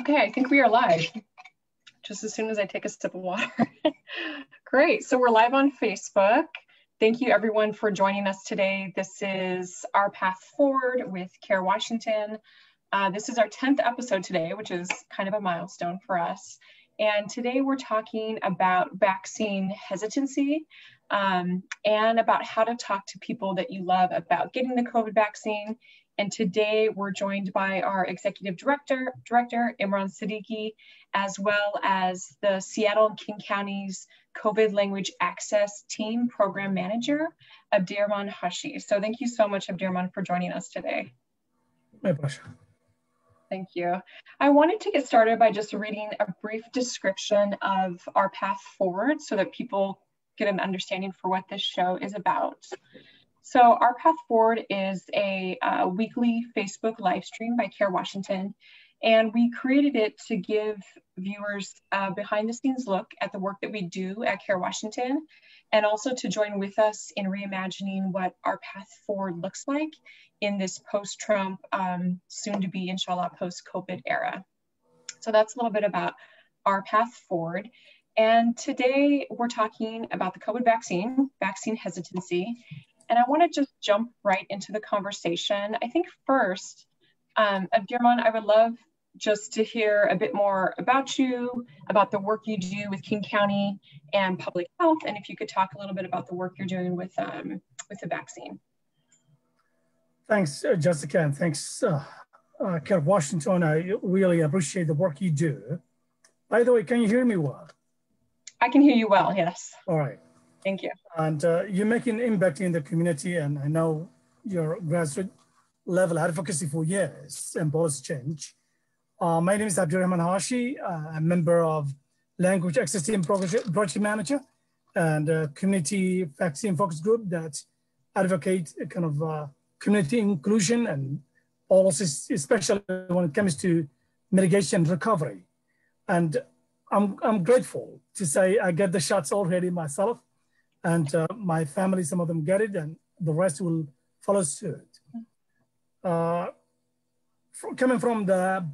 Okay, I think we are live. Just as soon as I take a sip of water. Great, so we're live on Facebook. Thank you everyone for joining us today. This is Our Path Forward with Care Washington. This is our 10th episode today, which is kind of a milestone for us. And today we're talking about vaccine hesitancy and about how to talk to people that you love about getting the COVID vaccine. And today we're joined by our Executive Director, Imran Siddiqui, as well as the Seattle and King County's COVID Language Access Team Program Manager, Abdirahman Hashi. So thank you so much, Abdirahman, for joining us today. My pleasure. Thank you. I wanted to get started by just reading a brief description of our path forward so that people get an understanding for what this show is about. So Our Path Forward is a weekly Facebook live stream by Care Washington, and we created it to give viewers a behind the scenes look at the work that we do at Care Washington, and also to join with us in reimagining what our path forward looks like in this post-Trump, soon to be, inshallah, post-COVID era. So that's a little bit about our path forward. And today we're talking about the COVID vaccine hesitancy. And I want to just jump right into the conversation. I think first, Abdirahman, I would love just to hear a bit more about you, about the work you do with King County and public health, and if you could talk a little bit about the work you're doing with the vaccine. Thanks, Jessica, and thanks, Care Washington. I really appreciate the work you do. By the way, can you hear me well? I can hear you well, yes. All right. Thank you. And you're making an impact in the community, and I know your grassroots level advocacy for years and policy change. My name is Abdirahman Hashi. I'm a member of Language Access Team Project Manager and Community Vaccine Focus Group that advocate kind of community inclusion and policies, especially when it comes to mitigation and recovery. And I'm grateful to say I get the shots already myself, and my family, some of them get it, and the rest will follow suit. Coming from the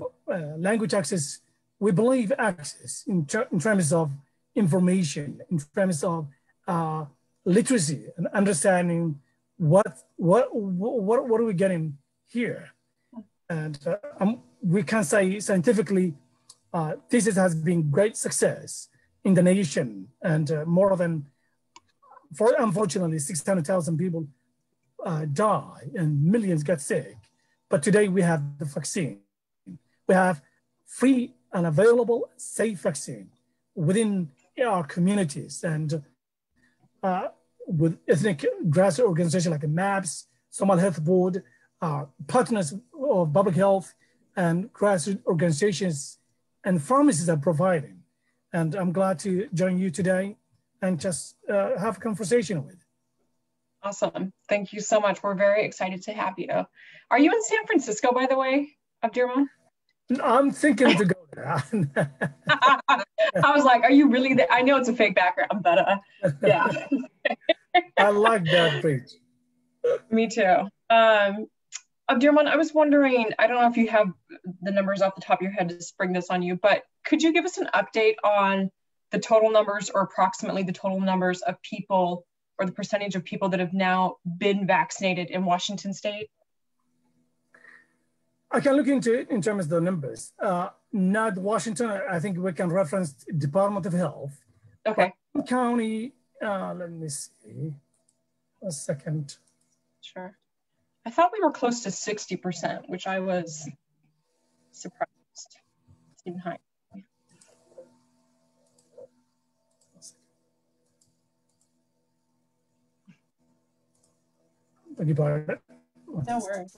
language access, we believe access in terms of information, in terms of literacy and understanding what are we getting here. And we can say scientifically, this has been great success in the nation, and more than, unfortunately, 600,000 people die and millions get sick. But today we have the vaccine. We have free and available, safe vaccine within our communities, and with ethnic grassroots organizations like the MAPS, Somali Health Board, partners of public health, and grassroots organizations and pharmacies are providing. And I'm glad to join you today and just have a conversation with. Awesome. Thank you so much. We're very excited to have you. Are you in San Francisco, by the way, Abdirahman? I'm thinking to go there. I was like, are you really there? I know it's a fake background, but yeah. I like that bridge. Me too. Abdirahman, I was wondering, I don't know if you have the numbers off the top of your head to spring this on you, but could you give us an update on the total numbers, or approximately the total numbers of people, or the percentage of people that have now been vaccinated in Washington State? I can look into it in terms of the numbers. Not Washington, I think we can reference Department of Health. Okay. But County, let me see, a second. Sure. I thought we were close to 60%, which I was surprised. It's even higher. No worries.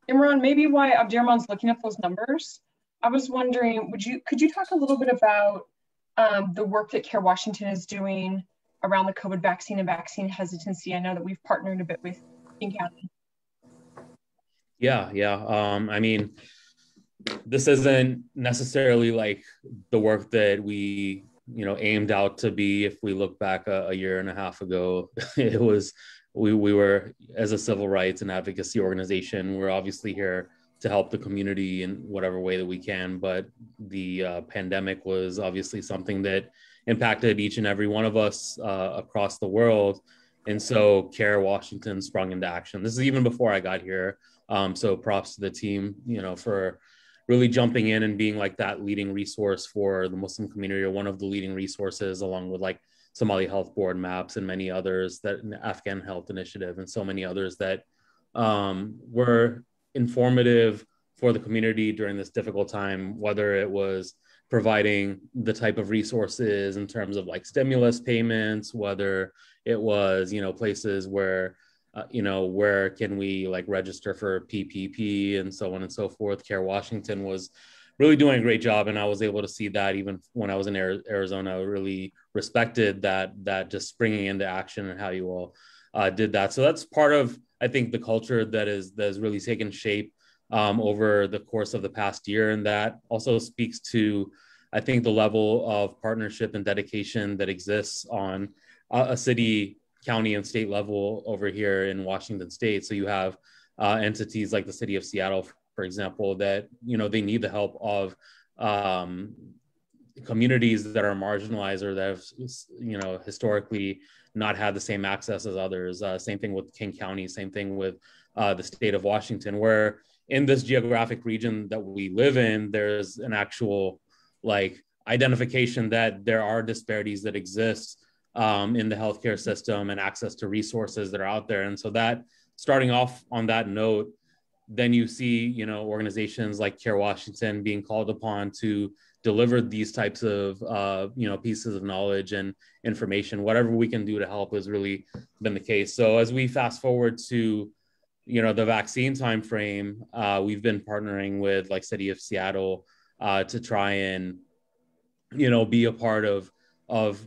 Imran, maybe while Abdirahman's looking up those numbers, I was wondering, could you talk a little bit about the work that Care Washington is doing around the COVID vaccine and vaccine hesitancy? I know that we've partnered a bit with King County. Yeah. I mean, this isn't necessarily like the work that we, aimed out to be. If we look back a year and a half ago, it was, we were, as a civil rights and advocacy organization, we're obviously here to help the community in whatever way that we can. But the pandemic was obviously something that impacted each and every one of us across the world. And so CARE Washington sprung into action. This is even before I got here. So props to the team, for really jumping in and being like that leading resource for the Muslim community, or one of the leading resources, along with like Somali Health Board maps and many others, that Afghan Health Initiative and so many others that were informative for the community during this difficult time, whether it was providing the type of resources in terms of like stimulus payments, whether it was, places where, where can we like register for PPP and so on and so forth. CARE Washington was really doing a great job. And I was able to see that even when I was in Arizona. I really respected that just springing into action and how you all did that. So that's part of, I think, the culture that has really taken shape over the course of the past year. And that also speaks to, I think, the level of partnership and dedication that exists on a city, county, and state level over here in Washington State. So you have entities like the city of Seattle, for example, that, they need the help of communities that are marginalized or that have, historically not had the same access as others. Same thing with King County, same thing with the state of Washington, where in this geographic region that we live in, there's an actual like identification that there are disparities that exist in the healthcare system and access to resources that are out there. And so that, starting off on that note, then you see, organizations like CARE Washington being called upon to deliver these types of, pieces of knowledge and information. Whatever we can do to help has really been the case. So as we fast forward to, the vaccine timeframe, we've been partnering with like City of Seattle to try and, be a part of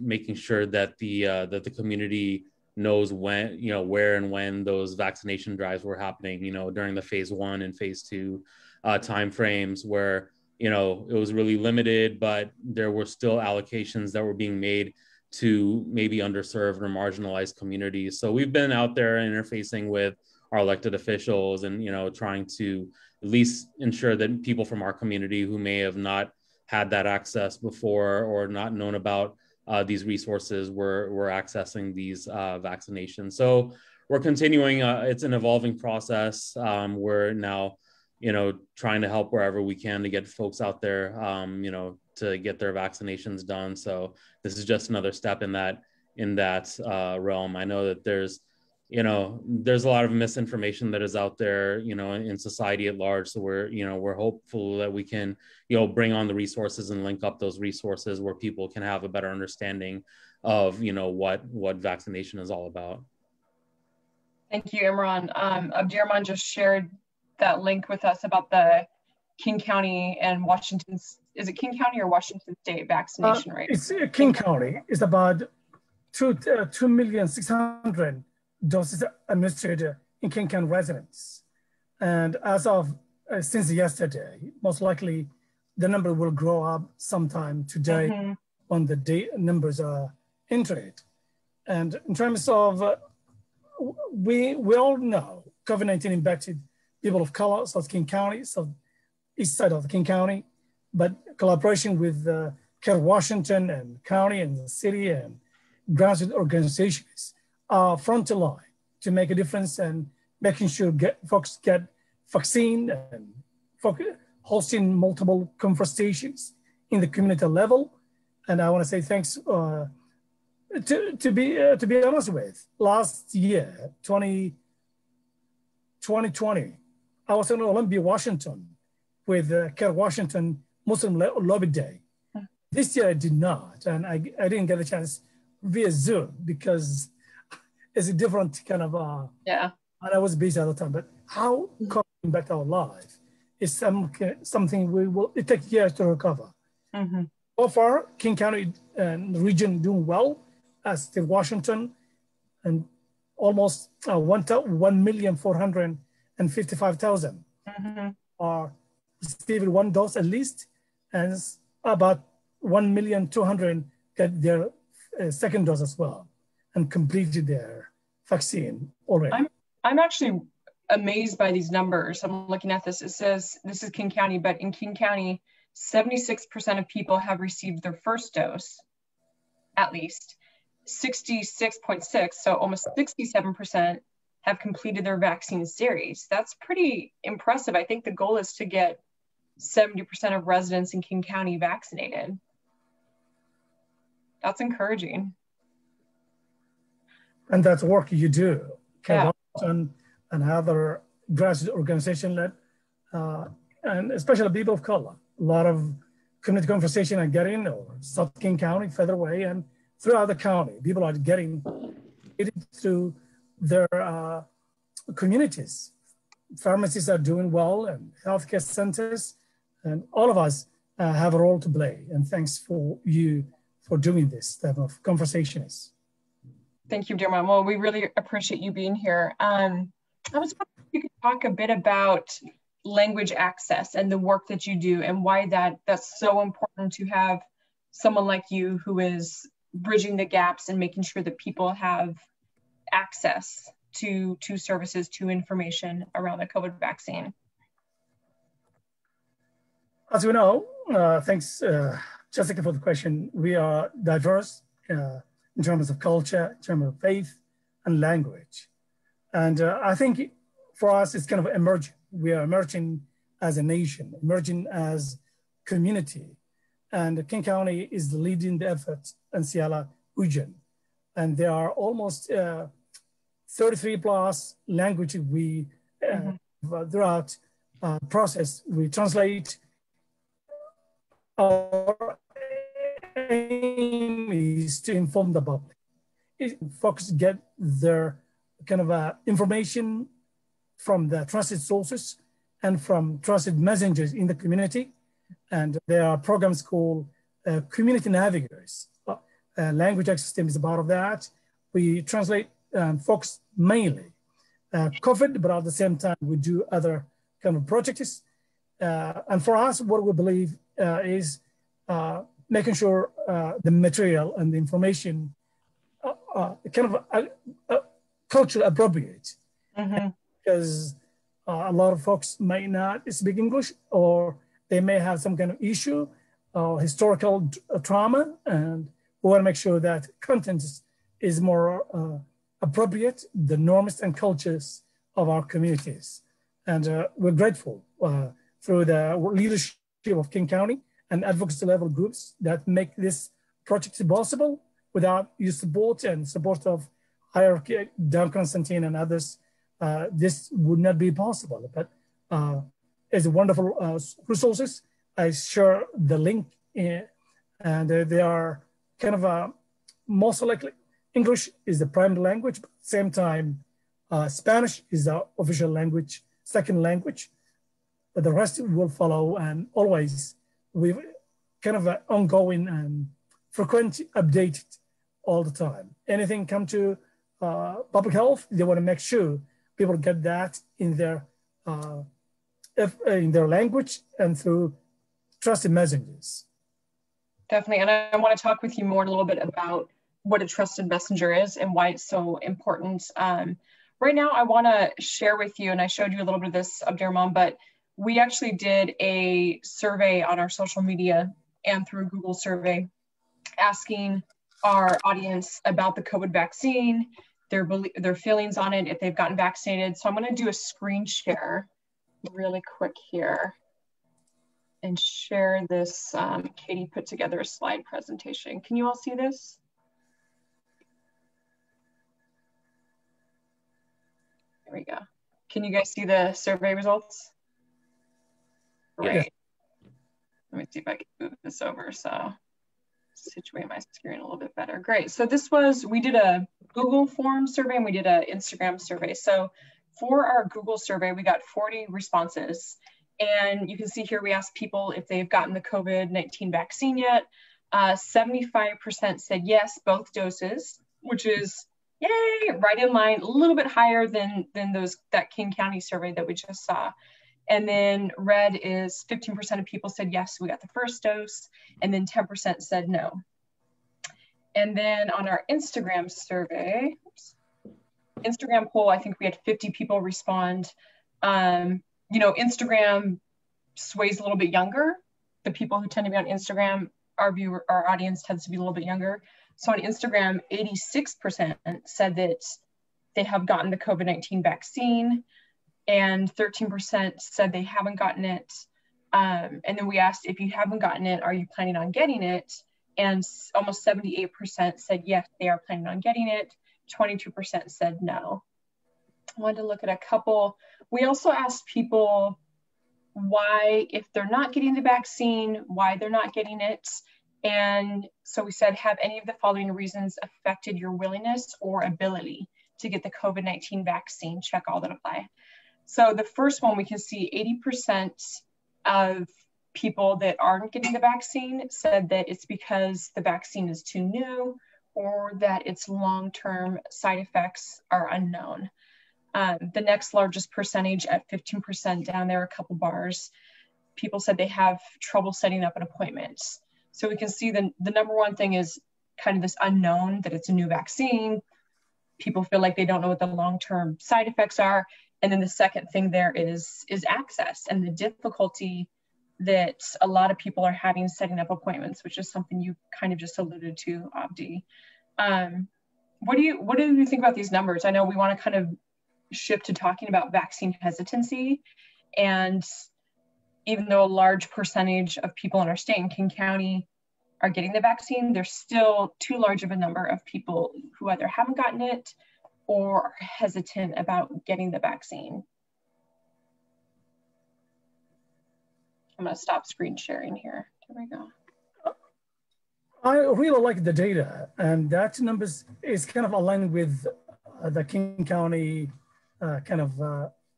making sure that the community knows when, where and when those vaccination drives were happening, during the phase 1 and phase 2 timeframes, where, it was really limited, but there were still allocations that were being made to maybe underserved or marginalized communities. So we've been out there interfacing with our elected officials and, trying to at least ensure that people from our community who may have not had that access before or not known about these resources were accessing these vaccinations. So we're continuing. It's an evolving process. We're now, trying to help wherever we can to get folks out there, to get their vaccinations done. So this is just another step in that realm. I know that there's a lot of misinformation that is out there, in society at large. So we're hopeful that we can, bring on the resources and link up those resources where people can have a better understanding of, what vaccination is all about. Thank you, Imran. Abdirahman just shared that link with us about the King County and Washington's, is it King County or Washington State vaccination rate? It's King County. It's about 2,600,000 doses administered in King County residents. And as of since yesterday, most likely the number will grow up sometime today when the numbers are entered. And in terms of, we all know COVID-19 impacted people of color, South King County, east side of the King County, but collaboration with CARE Washington and county and the city and grassroots organizations are front line to make a difference and making sure folks get vaccine and hosting multiple conversations in the community level. And I want to say thanks to be honest with, last year, 2020, I was in Olympia, Washington with CARE Washington Muslim Lobby Day. This year I did not, and I didn't get a chance via Zoom because it's a different kind of, and I was busy at the time, but how COVID impact our life is something it takes years to recover. So far, King County and the region doing well, as did Washington, and almost 1,455,000 are receiving one dose at least, and about 1,200,000 get their second dose as well and completed their vaccine already. I'm actually amazed by these numbers. I'm looking at this. It says, this is King County, but in King County, 76% of people have received their first dose, at least. 66.6, so almost 67% have completed their vaccine series. That's pretty impressive. I think the goal is to get 70% of residents in King County vaccinated. That's encouraging. And that's work you do. Yeah. And other grassroots organization led, and especially people of color. A lot of community conversation are getting, or South King County, further away, and throughout the county, people are getting it through their communities. Pharmacies are doing well, and healthcare centers, and all of us have a role to play. And thanks for you for doing this type of conversations. Thank you, Abdirahman. Well, we really appreciate you being here. I was wondering if you could talk a bit about language access and the work that you do, and why that's so important to have someone like you who is bridging the gaps and making sure that people have access to services, to information around the COVID vaccine. As we know, thanks, Jessica, for the question. We are diverse in terms of culture, in terms of faith and language. And I think for us, it's kind of emerging. We are emerging as a nation, emerging as community. And King County is leading the effort in Seattle region. And there are almost 33 plus languages we, throughout process, we translate. Our aim is to inform the public. Folks get their kind of information from the trusted sources and from trusted messengers in the community. And there are programs called community navigators. Language access system is a part of that. We translate folks mainly COVID, but at the same time, we do other kind of projects. And for us, what we believe is making sure the material and the information kind of culturally appropriate. Because a lot of folks might not speak English, or they may have some kind of issue or historical trauma, and we want to make sure that content is more appropriate, the norms and cultures of our communities. And we're grateful through the leadership of King County and advocacy level groups that make this project possible. Without your support and support of Hierarchy, Dan Constantine and others, this would not be possible. But it's wonderful resources. I share the link, and they are kind of most likely English is the primary language, but at the same time, Spanish is the official language, second language, but the rest will follow. And always we kind of ongoing and frequent updated all the time. Anything come to public health, they want to make sure people get that in their language and through trusted messengers. Definitely, and I want to talk with you more in a little bit about what a trusted messenger is and why it's so important. Right now, I want to share with you, and I showed you a little bit of this, Abdirahman, but we actually did a survey on our social media and through Google survey asking our audience about the COVID vaccine, their feelings on it, if they've gotten vaccinated. So I'm going to do a screen share really quick here and share this. Katie put together a slide presentation. Can you all see this? There we go. Can you guys see the survey results? Great. Yeah. Let me see if I can move this over so situate my screen a little bit better. Great. So this was, we did a Google form survey and we did an Instagram survey. So for our Google survey, we got 40 responses. And you can see here, we asked people if they've gotten the COVID-19 vaccine yet. 75% said yes, both doses, which is, yay, right in line, a little bit higher than that King County survey that we just saw. And then red is 15% of people said yes, we got the first dose, and then 10% said no. And then on our Instagram survey, oops, Instagram poll, I think we had 50 people respond. Instagram sways a little bit younger. The people who tend to be on Instagram, our audience tends to be a little bit younger. So on Instagram, 86% said that they have gotten the COVID-19 vaccine, and 13% said they haven't gotten it. And then we asked, if you haven't gotten it, are you planning on getting it? And almost 78% said yes, they are planning on getting it. 22% said no. I wanted to look at a couple. We also asked people why, if they're not getting the vaccine, why they're not getting it. And so we said, have any of the following reasons affected your willingness or ability to get the COVID-19 vaccine? Check all that apply. So the first one, we can see 80% of people that aren't getting the vaccine said that it's because the vaccine is too new or that its long-term side effects are unknown. The next largest percentage at 15% down there, a couple bars, people said they have trouble setting up an appointment. So we can see the number one thing is kind of this unknown, that it's a new vaccine. People feel like they don't know what the long-term side effects are. And then the second thing there is access and the difficulty that a lot of people are having setting up appointments, which is something you kind of just alluded to, Abdi. What do you think about these numbers? I know we want to kind of shift to talking about vaccine hesitancy, and even though a large percentage of people in our state and King County are getting the vaccine, there's still too large of a number of people who either haven't gotten it or are hesitant about getting the vaccine. I'm going to stop screen sharing here. There we go. I really like the data, and that numbers is kind of aligned with the King County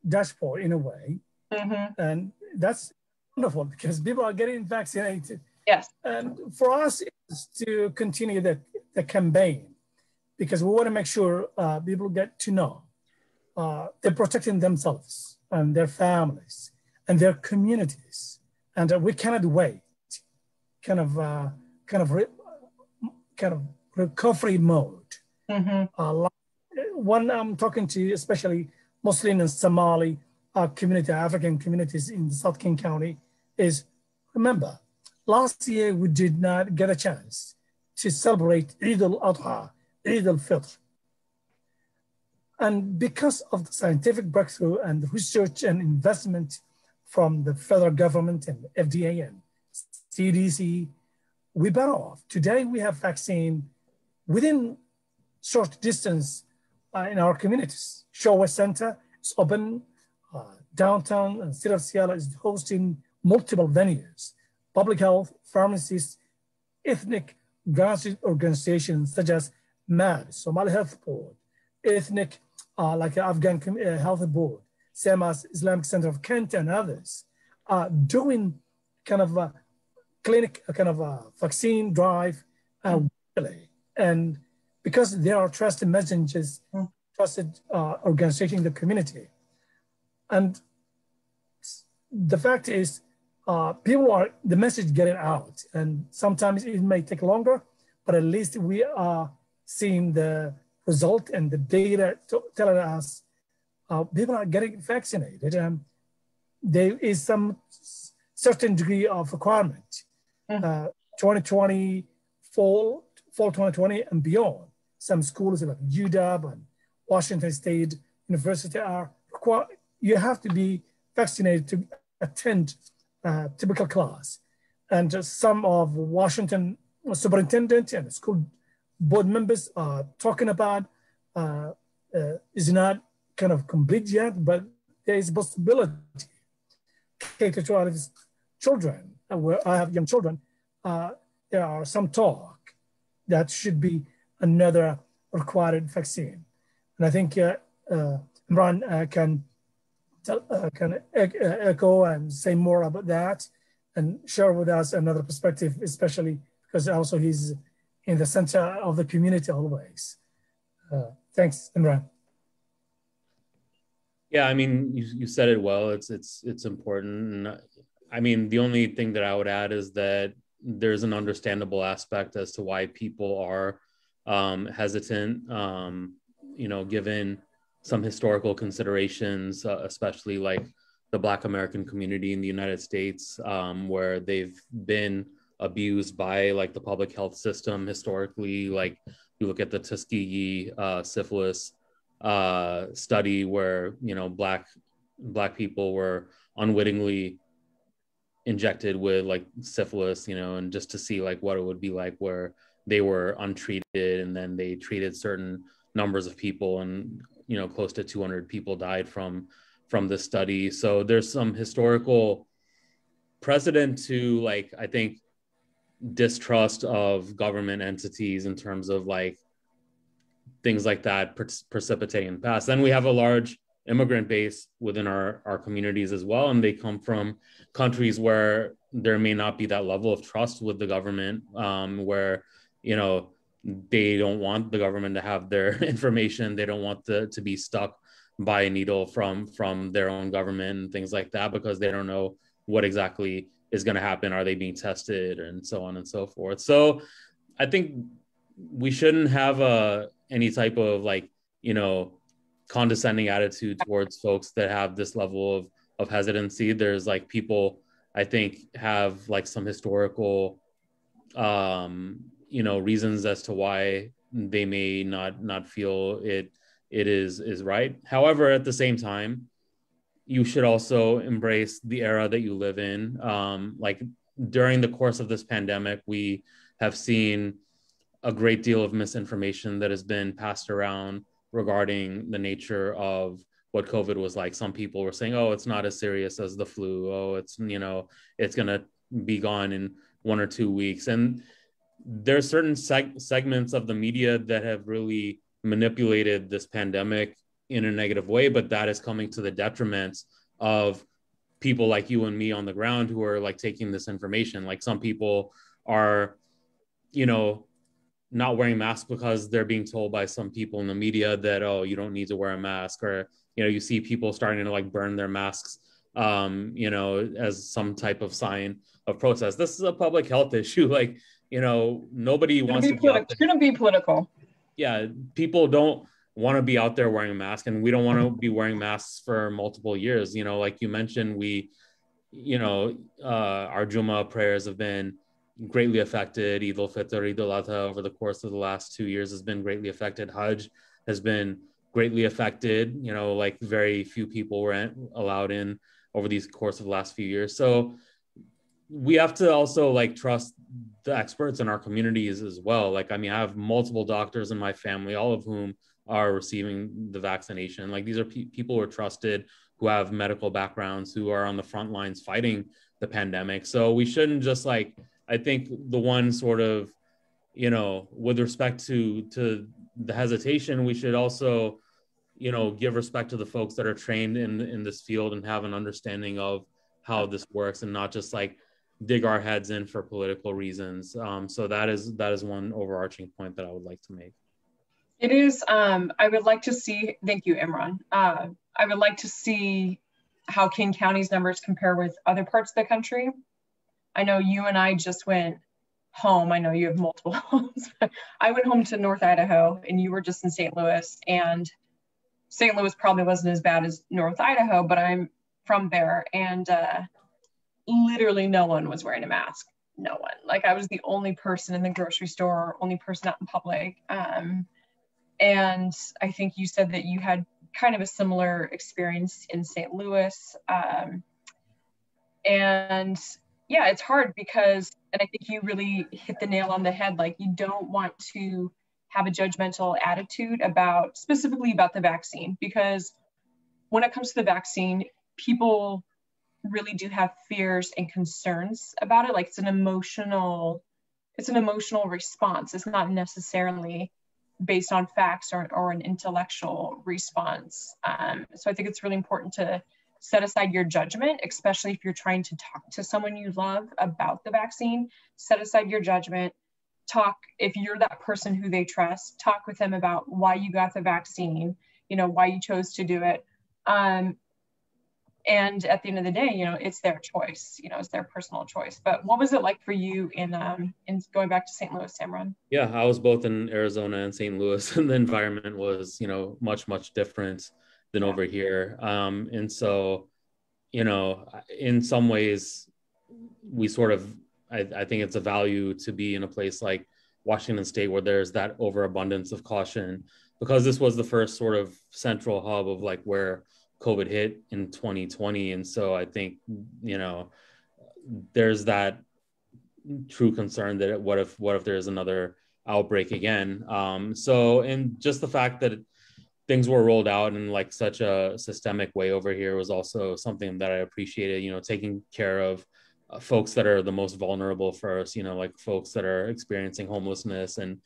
dashboard in a way. Mm-hmm. And that's wonderful because people are getting vaccinated. Yes. And for us, it's to continue the campaign, because we want to make sure people get to know they're protecting themselves and their families and their communities. And we cannot wait, kind of recovery mode. Mm-hmm. One I'm talking to, especially Muslim and Somali community, African communities in South King County, is remember, last year we did not get a chance to celebrate Eid al-Adha, Eid al-Fitr. And because of the scientific breakthrough and research and investment from the federal government and FDA and CDC, we better off. Today we have vaccine within short distance in our communities. Showa Center is open, downtown and City of Seattle is hosting multiple venues, public health, pharmacists, ethnic grassroots organizations such as MAD, Somali Health Board, ethnic like Afghan Health Board, same as Islamic Center of Kent and others, doing kind of a clinic, kind of a vaccine drive, and because they are trusted messengers, trusted organization in the community. And the fact is, the message getting out, and sometimes it may take longer, but at least we are seeing the result and the data telling us people are getting vaccinated. There is some certain degree of requirement. 2020, fall 2020 and beyond. Some schools like UW and Washington State University are required. You have to be vaccinated to attend a typical class. And some of Washington superintendent and school board members are talking about is not kind of complete yet, but there is a possibility. K-12 children, where I have young children, there are some talk that should be another required vaccine. And I think Imran can echo and say more about that and share with us another perspective, especially because also he's in the center of the community always. Thanks, Imran. Yeah, I mean, you said it well. It's important. And I mean, the only thing that I would add is that there's an understandable aspect as to why people are hesitant, given some historical considerations, especially like the Black American community in the United States, where they've been abused by like the public health system historically. Like you look at the Tuskegee syphilis study, where Black people were unwittingly injected with like syphilis, and just to see like what it would be like where they were untreated, and then they treated certain numbers of people, and close to 200 people died from this study. So there's some historical precedent to, like, I think, distrust of government entities in terms of like things like that precipitating in the past. Then we have a large immigrant base within our communities as well, and they come from countries where there may not be that level of trust with the government, where they don't want the government to have their information. They don't want to be stuck by a needle from their own government and things like that, because they don't know what exactly is going to happen. Are they being tested, and so on and so forth. So I think we shouldn't have any type of like condescending attitude towards folks that have this level of hesitancy. There's like people, I think, have like some historical reasons as to why they may not feel it is right. However, at the same time, you should also embrace the era that you live in. Like during the course of this pandemic, we have seen a great deal of misinformation that has been passed around regarding the nature of what COVID was like. Some people were saying, oh, it's not as serious as the flu. Oh, it's going to be gone in 1 or 2 weeks. And there's certain segments of the media that have really manipulated this pandemic in a negative way, but that is coming to the detriment of people like you and me on the ground who are like taking this information. Like some people are, not wearing masks because they're being told by some people in the media that, oh, you don't need to wear a mask, or, you see people starting to like burn their masks, as some type of sign of protest. This is a public health issue. Like, nobody wants to be out there. It's going to be political. Yeah. People don't want to be out there wearing a mask, and we don't want to be wearing masks for multiple years. Like you mentioned, our Jummah prayers have been greatly affected. Eid al-Fitr, Eid al-Adha over the course of the last 2 years has been greatly affected. Hajj has been greatly affected. Like very few people were allowed in over these course of the last few years. So we have to also like trust the experts in our communities as well. Like, I mean, I have multiple doctors in my family, all of whom are receiving the vaccination. Like these are people who are trusted, who have medical backgrounds, who are on the front lines fighting the pandemic. So we shouldn't just like, I think the one sort of, with respect to the hesitation, we should also, give respect to the folks that are trained in this field and have an understanding of how this works, and not just like dig our heads in for political reasons. So that is one overarching point that I would like to make. It is, I would like to see, thank you, Imran. I would like to see how King County's numbers compare with other parts of the country. I know you and I just went home. I know you have multiple homes. I went home to North Idaho, and you were just in St. Louis. And St. Louis probably wasn't as bad as North Idaho, but I'm from there. And literally no one was wearing a mask. No one. Like I was the only person in the grocery store, only person out in public. And I think you said that you had kind of a similar experience in St. Louis. And yeah, it's hard because, and I think you really hit the nail on the head. Like you don't want to have a judgmental attitude specifically about the vaccine, because when it comes to the vaccine, people really do have fears and concerns about it. Like it's an emotional response. It's not necessarily based on facts or an intellectual response. So I think it's really important to set aside your judgment, especially if you're trying to talk to someone you love about the vaccine. Set aside your judgment. Talk, if you're that person who they trust, talk with them about why you got the vaccine, why you chose to do it. And at the end of the day, it's their choice, it's their personal choice. But what was it like for you in going back to St. Louis, Imran? Yeah, I was both in Arizona and St. Louis, and the environment was, much, much different than over here. And so, in some ways, we sort of, I think it's a value to be in a place like Washington State where there's that overabundance of caution, because this was the first sort of central hub of like where COVID hit in 2020. And so I think, there's that true concern that what if there's another outbreak again. And just the fact that things were rolled out in like such a systemic way over here was also something that I appreciated, taking care of folks that are the most vulnerable first, like folks that are experiencing homelessness and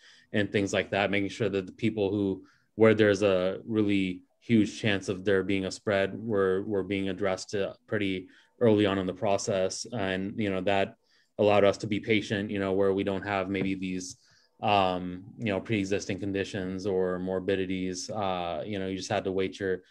things like that, making sure that the people where there's a really huge chance of there being a spread were being addressed pretty early on in the process. And, that allowed us to be patient, where we don't have maybe these, pre-existing conditions or morbidities. You just had to wait your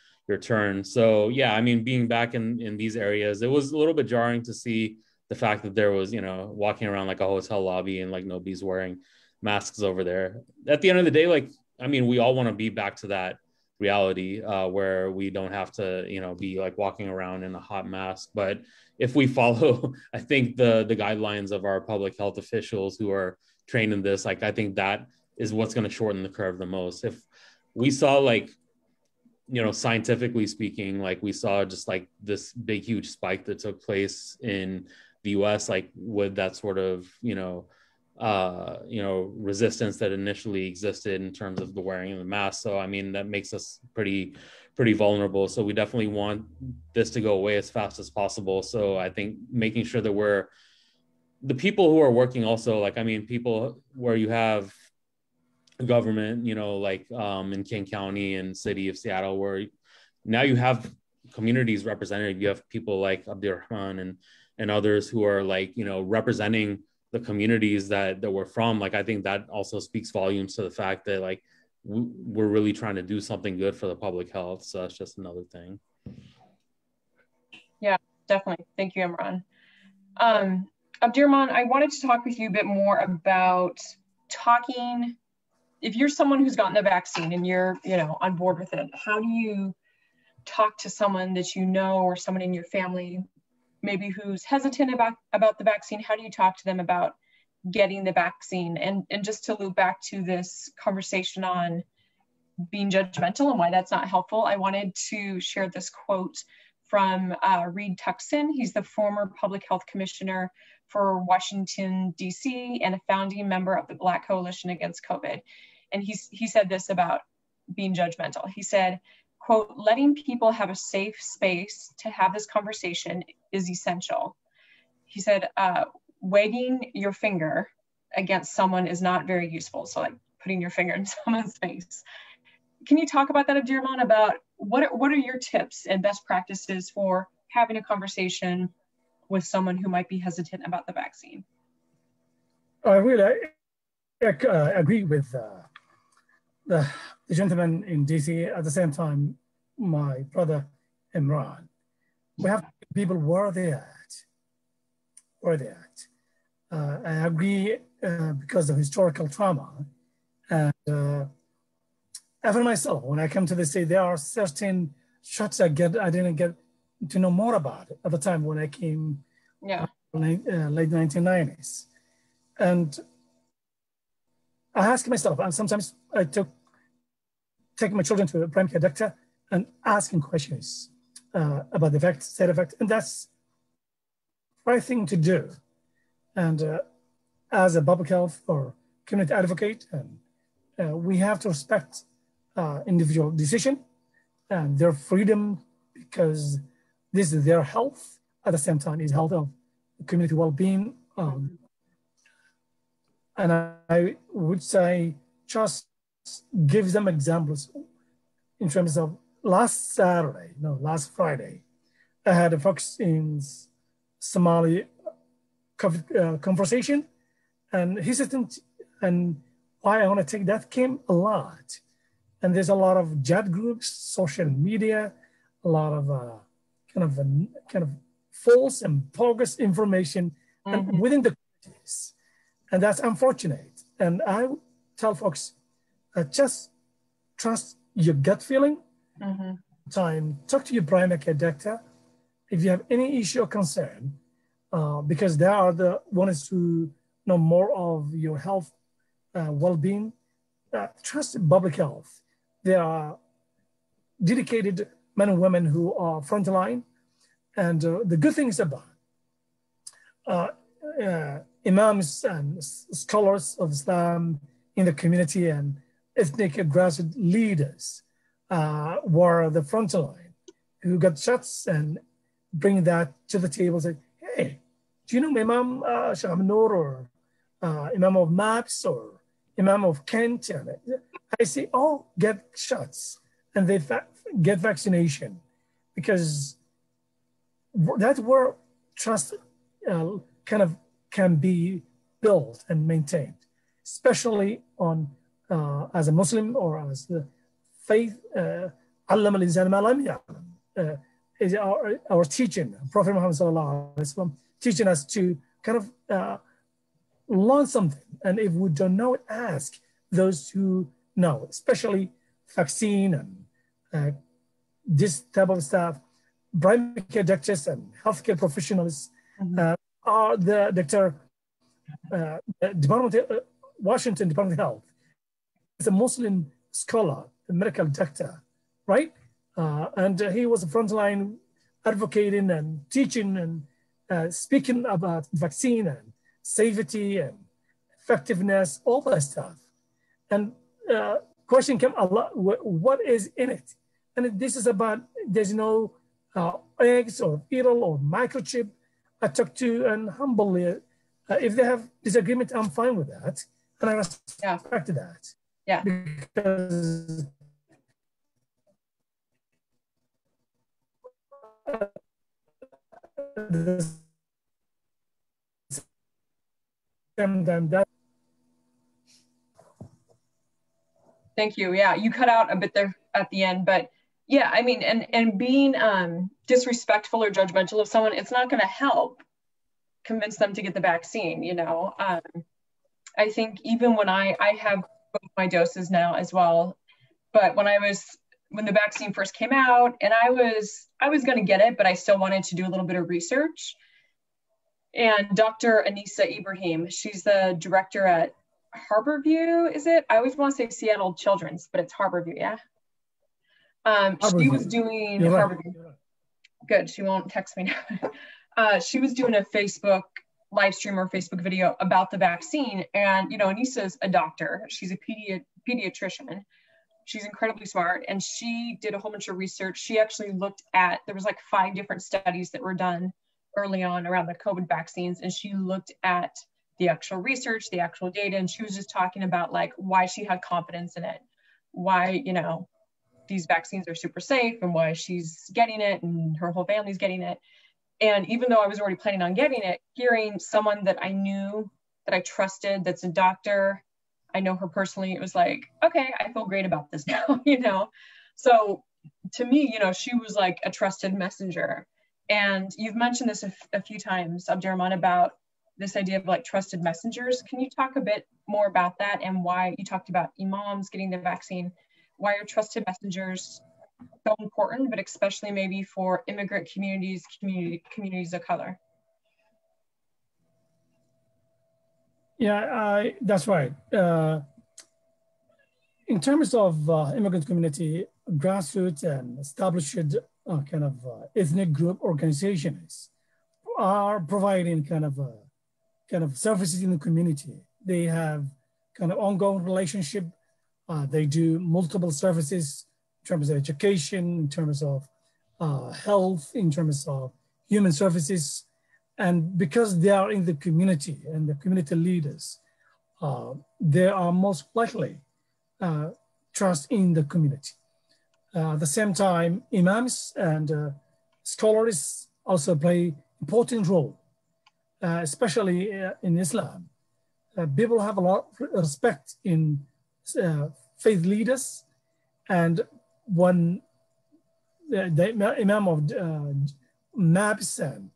turn. So yeah, I mean, being back in these areas, it was a little bit jarring to see the fact that there was, walking around like a hotel lobby and like nobody's wearing masks over there. At the end of the day, like, I mean, we all want to be back to that reality where we don't have to, be like walking around in a hot mask. But if we follow, I think the guidelines of our public health officials who are trained in this, like, I think that is what's going to shorten the curve the most. If we saw like, scientifically speaking, like we saw just like this big, huge spike that took place in the US, like with that sort of, resistance that initially existed in terms of the wearing of the mask. So, I mean, that makes us pretty vulnerable. So we definitely want this to go away as fast as possible. So I think making sure that the people who are working also, like, I mean, people where you have government, like in King County and city of Seattle, where now you have communities represented. You have people like Abdirahman and others who are like, representing the communities that we're from. Like, I think that also speaks volumes to the fact that like we're really trying to do something good for the public health. So that's just another thing. Yeah, definitely. Thank you, Imran. Abdirahman, I wanted to talk with you a bit more about if you're someone who's gotten the vaccine and you're, on board with it, how do you talk to someone that or someone in your family maybe who's hesitant about the vaccine? How do you talk to them about getting the vaccine? And just to loop back to this conversation on being judgmental and why that's not helpful, I wanted to share this quote from Reed Tuckson. He's the former public health commissioner for Washington, D.C., and a founding member of the Black Coalition Against COVID. And he said this about being judgmental. He said, quote, "Letting people have a safe space to have this conversation is essential." He said, wagging your finger against someone is not very useful. So like putting your finger in someone's face. Can you talk about that, Abdirahman, about what are your tips and best practices for having a conversation with someone who might be hesitant about the vaccine? I really agree with the gentleman in DC. At the same time, my brother Imran, we have people where they at. I agree because of historical trauma. And even myself, when I come to the state, there are certain shots I didn't get to know more about it at the time when I came, late 1990s. And I ask myself, and sometimes I take my children to a primary care doctor and asking questions about the side effects, and that's the right thing to do. And as a public health or community advocate, and we have to respect individual decision and their freedom, because this is their health. At the same time, is health of community well-being. And I would say just give them examples in terms of last Friday, I had a folks in Somali conversation, and hesitant, and why I want to take that came a lot. And there's a lot of chat groups, social media, a lot of kind of false and bogus information and within the communities. And that's unfortunate. And I tell folks, just trust your gut feeling. Talk to your primary care doctor if you have any issue or concern, because they are the ones who know more of your health well-being. Trust public health. They are dedicated men and women who are frontline. And the good things about imams and scholars of Islam in the community and ethnic grassroots leaders were the front line who got shots and bring that to the table. Say, hey, do you know Imam Shahmanur or Imam of Maps or Imam of Kent? And I say, oh, get shots and they get vaccination, because that's where trust can be built and maintained, especially on as a Muslim or as the faith. علم الإنسان ما لم يعلم is our teaching. Prophet Muhammad sallallahu alaihi wasallam teaching us to kind of learn something, and if we don't know it, ask those who know, especially vaccine and this type of stuff. Primary care doctors and healthcare professionals are the Washington Department of Health. It's a Muslim scholar, a medical doctor, right? And he was a frontline advocating and teaching and speaking about vaccine and safety and effectiveness, all that stuff. And question came a lot, what is in it? And this is about, there's no eggs or fetal or microchip. I talk to and humbly, if they have disagreement, I'm fine with that. And I respect that. Yeah. Because Thank you. Yeah, you cut out a bit there at the end, but yeah, I mean, and being disrespectful or judgmental of someone, it's not going to help convince them to get the vaccine. You know, I think even when I have both my doses now as well, but when the vaccine first came out, and I was going to get it, but I still wanted to do a little bit of research. And Dr. Anissa Ibrahim, she's the director at Harborview, is it? I always want to say Seattle Children's, but it's Harborview, yeah. She was doing Harborview. Good, she won't text me now. She was doing a Facebook live stream or Facebook video about the vaccine. And, you know, Anissa's a doctor. She's a pediatrician. She's incredibly smart. And she did a whole bunch of research. She actually looked at, there was like 5 different studies that were done early on around the COVID vaccines. And she looked at the actual research, the actual data. And she was just talking about like why she had confidence in it, why, you know, these vaccines are super safe and why she's getting it and her whole family's getting it. And even though I was already planning on getting it, hearing someone that I knew, that I trusted, that's a doctor, I know her personally, it was like, okay, I feel great about this now, you know? So to me, you know, she was like a trusted messenger. And you've mentioned this a few times, Abdirahman, about this idea of like trusted messengers. Can you talk a bit more about that and why you talked about imams getting the vaccine? Why are trusted messengers so important, but especially maybe for immigrant communities, communities of color? Yeah, that's right. In terms of immigrant community, grassroots and established kind of ethnic group organizations are providing kind of services in the community. They have kind of ongoing relationship. They do multiple services in terms of education, in terms of health, in terms of human services. And because they are in the community and the community leaders, they are most likely trust in the community. At the same time, imams and scholars also play important role, especially in Islam. People have a lot of respect in faith leaders, and when the Imam of MAPS and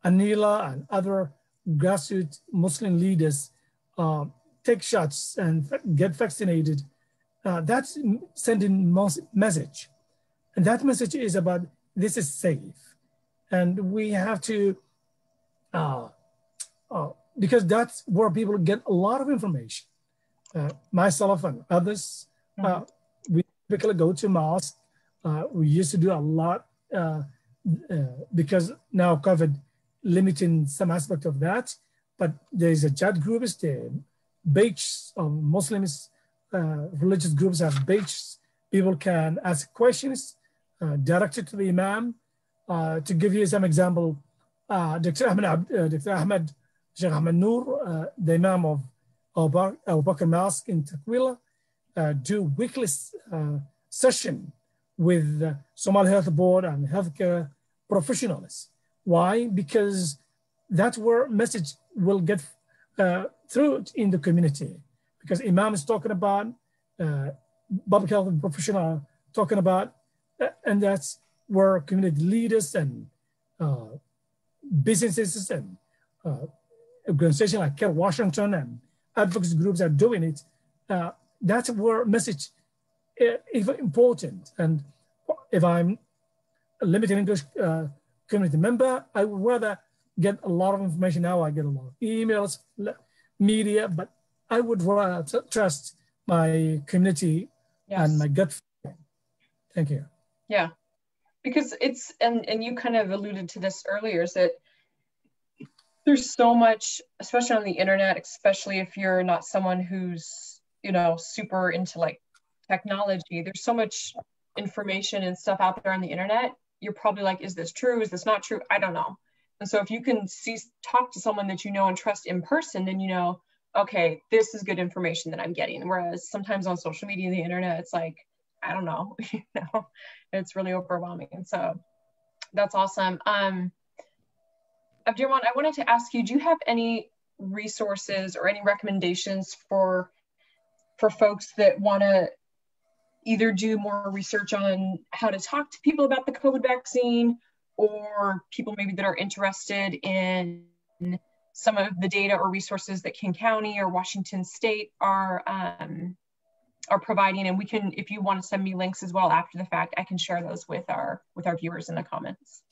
Anila and other grassroots Muslim leaders take shots and get vaccinated, that's sending message. And that message is about this is safe. And we have to, because that's where people get a lot of information. Myself and others, we typically go to mosque. We used to do a lot because now COVID limiting some aspect of that, but there's a chat groups, the beach of Muslims, religious groups have beaches. People can ask questions directed to the Imam. To give you some example, Dr. Ahmed Sheikh Ahmed Noor, the Imam of Abu Bakr Mosque in Takwila, do weekly session with Somali Health Board and healthcare professionals. Why? Because that's where message will get through in the community. Because Imam is talking about, public health professional talking about, and that's where community leaders and businesses and organizations like Care Washington and advocacy groups are doing it. That's where message is important. And if I'm a limited English community member, I would rather get a lot of information now. I get a lot of emails, media, but I would rather trust my community and my gut feeling. Thank you. Yeah, because it's, and you kind of alluded to this earlier, is that there's so much, especially on the internet, especially if you're not someone who's, you know, super into like technology, there's so much information and stuff out there on the internet. You're probably like, is this true? Is this not true? I don't know. And so if you can talk to someone that you know and trust in person, then you know, okay, this is good information that I'm getting. Whereas sometimes on social media and the internet, it's like, I don't know, you know, it's really overwhelming. So that's awesome. Abdirahman, I wanted to ask you, do you have any resources or any recommendations for folks that want to either do more research on how to talk to people about the COVID vaccine, or people maybe that are interested in some of the data or resources that King County or Washington State are providing? And we can, if you want to send me links as well after the fact, I can share those with our viewers in the comments.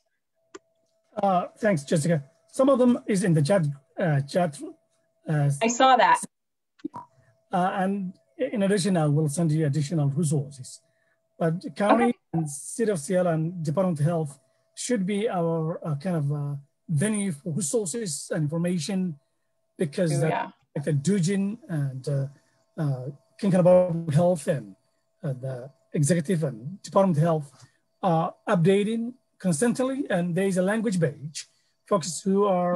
Thanks, Jessica. Some of them is in the chat. I saw that. And in addition, I will send you additional resources. But county and city of Seattle and Department of Health should be our kind of venue for resources and information, because like the Dujin and King County Public Health and the executive and Department of Health are updating constantly, and there is a language page, folks who are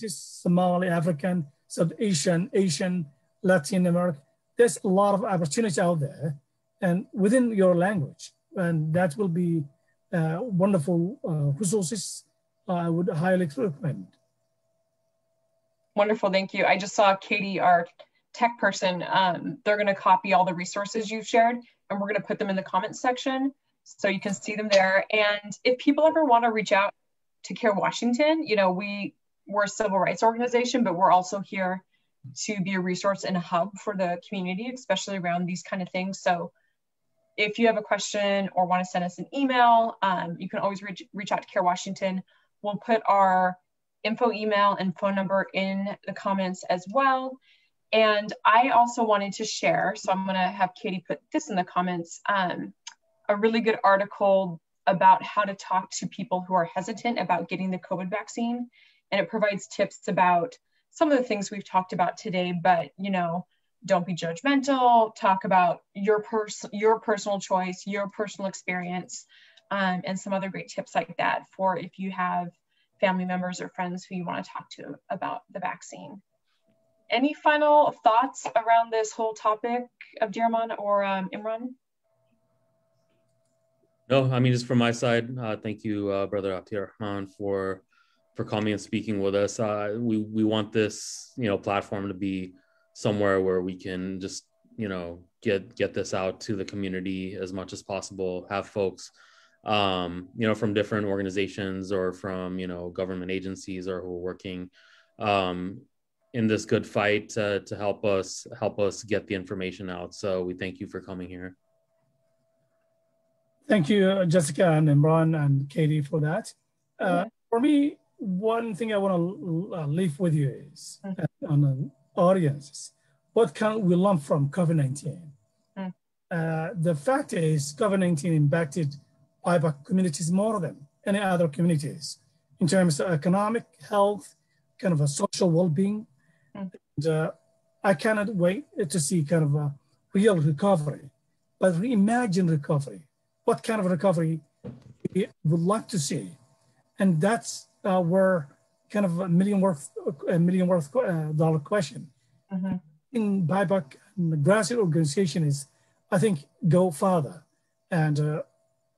Somali, African, South Asian, Latin American. There's a lot of opportunity out there, and within your language, and that will be wonderful resources. I would highly recommend. Wonderful, thank you. I just saw Katie, our tech person. They're going to copy all the resources you've shared, and we're going to put them in the comments section, so you can see them there. And if people ever want to reach out to Care Washington, you know, we're a civil rights organization, but we're also here to be a resource and a hub for the community, especially around these kind of things. So if you have a question or want to send us an email, you can always reach out to Care Washington. We'll put our info email and phone number in the comments as well. And I also wanted to share, so I'm going to have Katie put this in the comments, a really good article about how to talk to people who are hesitant about getting the COVID vaccine. And it provides tips about some of the things we've talked about today, but, you know, don't be judgmental, talk about your personal choice, your personal experience, and some other great tips like that for if you have family members or friends who you want to talk to about the vaccine. Any final thoughts around this whole topic, Abdirahman or Imran? No, I mean, just from my side, thank you, Brother Abdirahman, for coming and speaking with us. We want this, you know, platform to be somewhere where we can just, you know, get this out to the community as much as possible, have folks from different organizations or from, government agencies or who are working in this good fight to help us get the information out. So we thank you for coming here. Thank you, Jessica and Imran and Katie for that. For me, one thing I want to leave with you is on the audience, what can we learn from COVID-19? The fact is COVID-19 impacted BIPOC communities more than any other communities in terms of economic, health, kind of a social well-being. And, I cannot wait to see kind of a real recovery, but reimagine recovery. What kind of recovery we would like to see? And that's where kind of a million worth dollar question. In BIPOC, the grassroots organization is, I think, go further. And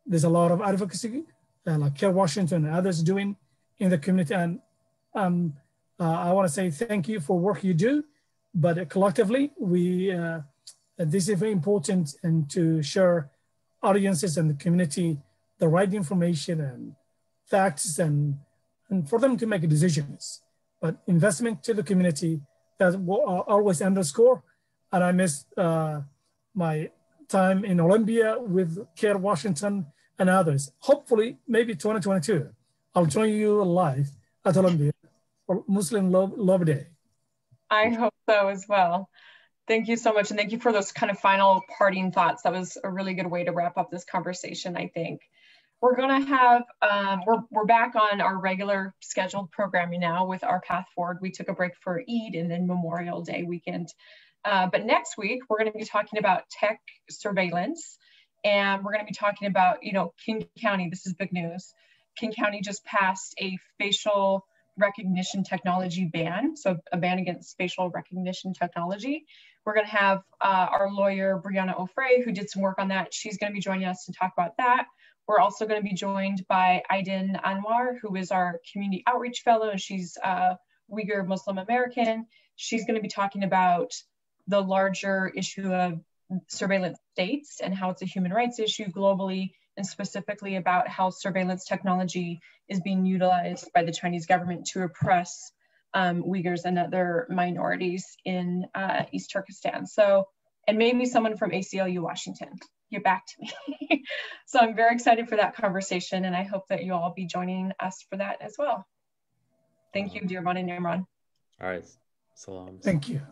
there's a lot of advocacy, like Care Washington and others doing in the community. And I want to say thank you for work you do, but collectively, this is very important and to share audiences and the community the right information and facts and for them to make decisions. But investment to the community, that will always underscore. And I miss my time in Olympia with Care Washington and others. Hopefully, maybe 2022, I'll join you live at Olympia for Muslim Love Day. I hope so as well. Thank you so much. And thank you for those kind of final parting thoughts. That was a really good way to wrap up this conversation, I think. We're going to have, we're back on our regular scheduled programming now with our path forward. We took a break for Eid and then Memorial Day weekend. But next week, we're going to be talking about tech surveillance. And we're going to be talking about, King County, this is big news. King County just passed a facial recognition technology ban. So a ban against facial recognition technology. We're going to have our lawyer, Brianna Ofrey, who did some work on that. She's going to be joining us to talk about that. We're also going to be joined by Aydin Anwar, who is our community outreach fellow, and she's Uyghur Muslim American. She's going to be talking about the larger issue of surveillance states and how it's a human rights issue globally, and specifically about how surveillance technology is being utilized by the Chinese government to oppress Uyghurs and other minorities in East Turkestan. So, and maybe someone from ACLU Washington. Get back to me. So I'm very excited for that conversation, and I hope that you all be joining us for that as well. Thank you, Abdirahman and Imran. All right. Salam. Thank you.